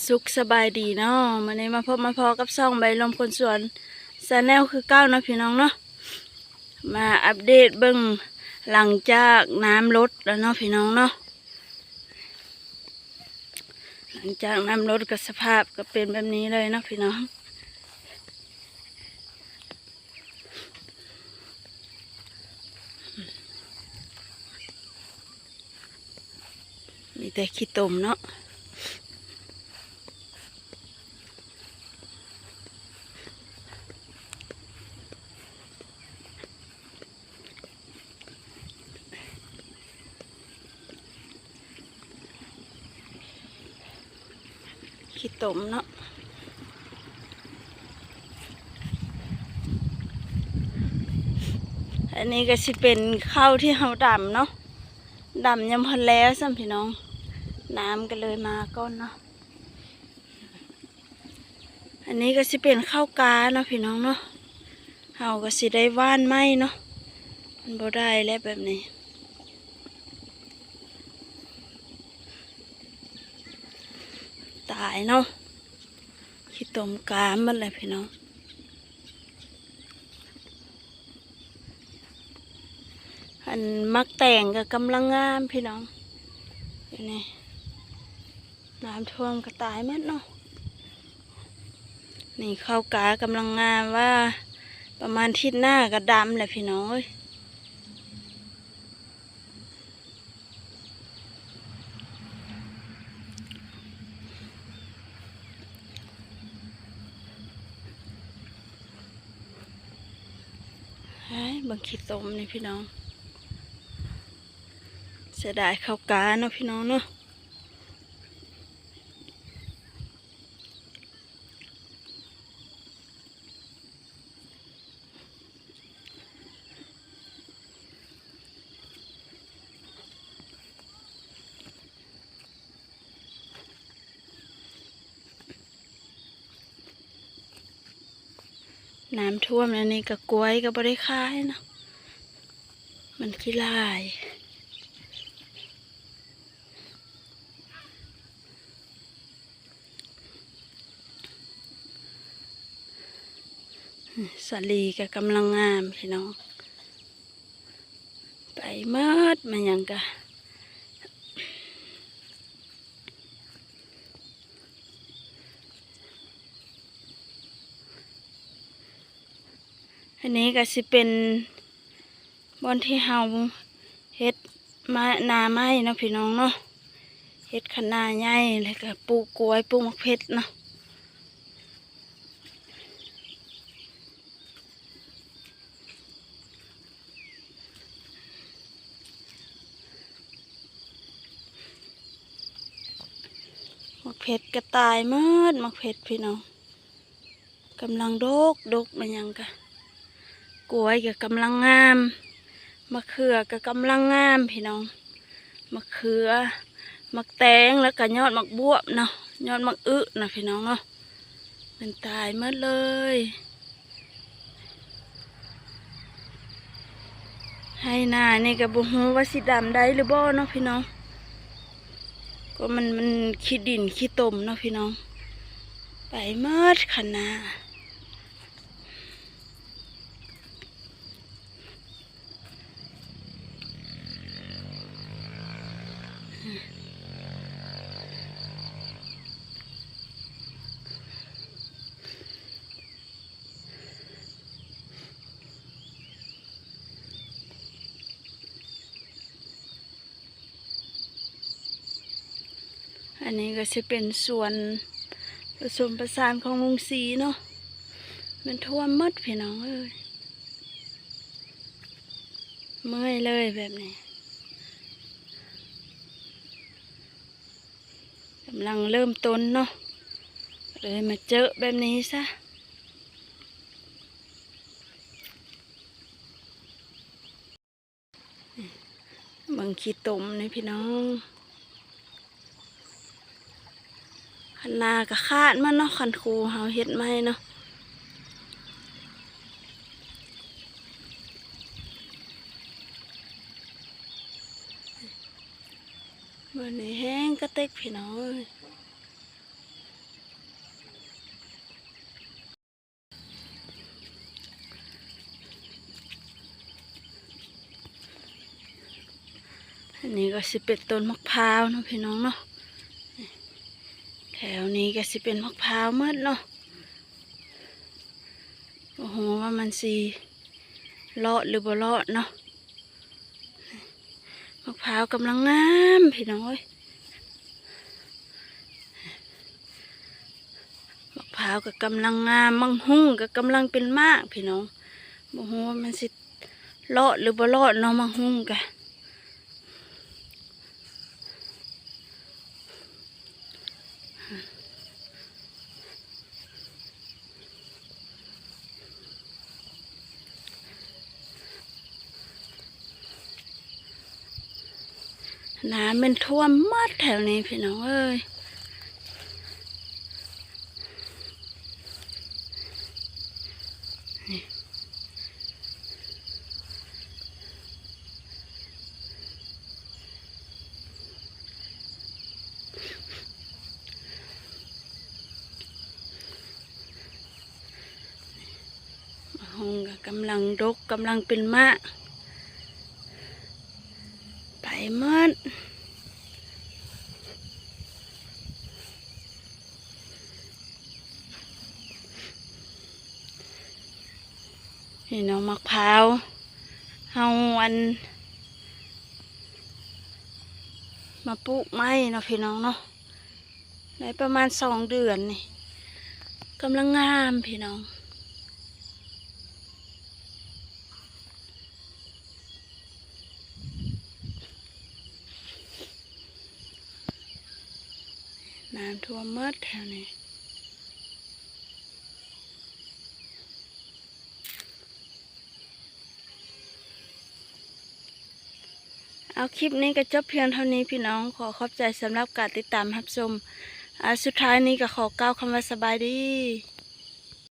สุขสบายดีเนาะวันนี้มาพบมาพอกับซ่องใบลมคนสวนชาแนลคือเก้านะพี่น้องเนาะมาอัปเดตเบิ่งหลังจากน้ำลดแล้วเนาะพี่น้องเนาะหลังจากน้ำลดก็สภาพก็เป็นแบบนี้เลยเนาะพี่น้องมีแต่ขี้ตมเนาะขี้ตมเนาะอันนี้ก็สิเป็นข้าวที่เราดำเนาะดำยังพอแล้วซ้ำพี่น้องน้ำก็เลยมาก้อนเนาะอันนี้ก็สิเป็นข้าวกาเนาะพี่น้องเนาะเราก็สิได้ว่านไม้เนาะมันบ่ได้แล้วแบบนี้ตายเนาะขี้ตมกามันเลยพี่น้องอันมักแต่งก็กำลังงามพี่น้องนี่น้ำท่วมก็ตายหมดเนาะนี่ข้าวกากำลังงามว่าประมาณทิศหน้าก็ดำแหละพี่น้องเอ้ยบางขี้ตมนี่พี่น้องเสียดายข้าวกาเนาะพี่น้องเนาะน้ำท่วมแล้วนี่ก็กล้วยก็บ่ได้ขายเนาะมันขี้ลายสาลีก็กำลังงามพี่น้องไปเมิดมันยังกะอันนี้ก็สิเป็นบอนที่เฮาเฮ็ดมานาไม้เนาะพี่น้องเนาะเฮ็ดคะน้าใหญ่แล้วก็ปลูกกล้วยปลูกมะเพชรเนาะมะเพชรก็ตายหมดมะเพชรพี่น้องกำลังดกมันยังกะกล้วยก็กำลังงามมะเขือก็กำลังงามพี่น้องมะเขือมักแตงแล้วก็ยอดมักบวบเนาะยอดมักนะพี่น้องเนาะมันตายหมดเลยให้หน้านี่ก็บ่ฮู้ว่าสิดำได้หรือบ่เนาะพี่น้องก็มันขี้ดินขี้ตมเนาะพี่น้องไปหมดคะน้าอันนี้ก็จะเป็นส่วนผสมประสานของลุงสีเนาะมันท่วมหมดพี่น้องเอ้ยเมื่อยเลยแบบนี้กำลังเริ่มต้นเนาะเลยมาเจอแบบนี้ซะบางขี้ตมนี่พี่น้องคันนาก็คาดมันเนาะคันคูเฮาเฮ็ดไม้เนาะวันนี้แห้งกระเต็กพี่น้อง อันนี้ก็สิเป็นต้นมะพร้าวเนาะพี่น้องเนาะแถวนี้ก็สิเป็นมะพร้าวหมดเนาะโอ้โหว่ามันสิเลาะหรือบ่เลาะเนาะมะพร้าวกำลังงามพี่น้องเอ้ยมะพร้าวก็กำลังงามมังหุ่งก็กำลังเป็นมากพี่น้องโอ้โหว่ามันสิเลาะหรือบ่เลาะเนาะมังหุ่งกะน้ำมันท่วมหมดแถวนี้พี่น้องเอ้ยหงก็กำลังดกกำลังเป็นมะไปหมดนี่น้องมะพร้าวเฮามาปลูกไม้เนาะพี่น้องเนาะในประมาณ2 เดือนนี่กำลังงามพี่น้องน้ำท่วมหมดแถวนี้เอาคลิปนี้ก็จบเพียงเท่านี้พี่น้องขอขอบใจสำหรับการติดตามรับชมสุดท้ายนี้ก็ขอกล่าวคำว่าสบายดี